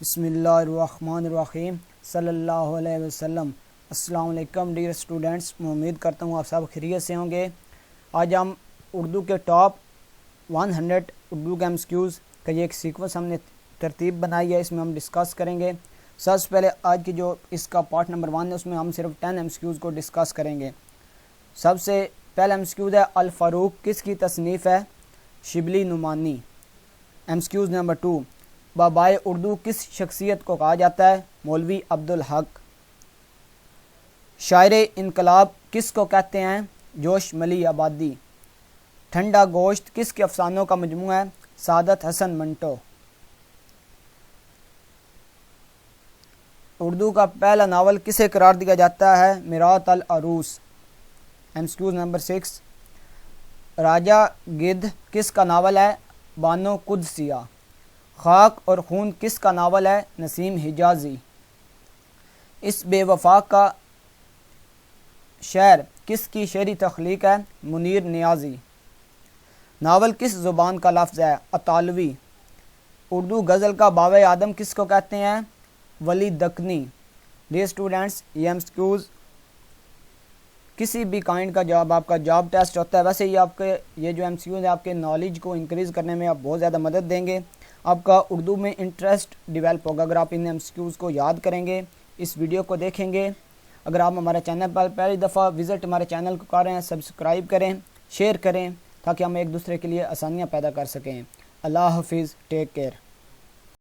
بسم اللہ الرحمن الرحیم صلی اللہ علیہ وسلم۔ السلام علیکم ڈیئر اسٹوڈنٹس، میں امید کرتا ہوں آپ سب خیریت سے ہوں گے۔ آج ہم اردو کے ٹاپ 100 اردو کے MCQs کا یہ ایک سیکوینس ہم نے ترتیب بنائی ہے، اس میں ہم ڈسکس کریں گے۔ سب سے پہلے آج کی جو اس کا پارٹ نمبر 1 ہے، اس میں ہم صرف 10 MCQs کو ڈسکس کریں گے۔ سب سے پہلا MCQ ہے الفاروق کس کی تصنیف ہے؟ شبلی نعمانی۔ MCQs نمبر 2، بابائے اردو کس شخصیت کو کہا جاتا ہے؟ مولوی عبدالحق۔ شاعر انقلاب کس کو کہتے ہیں؟ جوش ملی آبادی۔ ٹھنڈا گوشت کس کے افسانوں کا مجموعہ ہے؟ سعادت حسن منٹو۔ اردو کا پہلا ناول کسے قرار دیا جاتا ہے؟ میرات العروس۔ MCQs نمبر 6، راجہ گدھ کس کا ناول ہے؟ بانو قدسیہ۔ خاک اور خون کس کا ناول ہے؟ نسیم حجازی۔ اس بے وفا کا شعر کس کی شعری تخلیق ہے؟ منیر نیازی۔ ناول کس زبان کا لفظ ہے؟ اطالوی۔ اردو غزل کا بابائے آدم کس کو کہتے ہیں؟ ولی دکنی۔ ڈیئر اسٹوڈنٹس، یہ MCQs کسی بھی کائنڈ کا جواب آپ کا جاب ٹیسٹ ہوتا ہے، ویسے یہ جو MCQs ہیں آپ کے نالج کو انکریز کرنے میں آپ بہت زیادہ مدد دیں گے۔ آپ کا اردو میں انٹرسٹ ڈیولپ ہوگا اگر آپ ان MCQs کو یاد کریں گے، اس ویڈیو کو دیکھیں گے۔ اگر آپ ہمارے چینل پر پہلی دفعہ وزٹ ہمارے چینل کو کر رہے ہیں، سبسکرائب کریں، شیئر کریں تاکہ ہم ایک دوسرے کے لیے آسانیاں پیدا کر سکیں۔ اللہ حافظ، ٹیک کیئر۔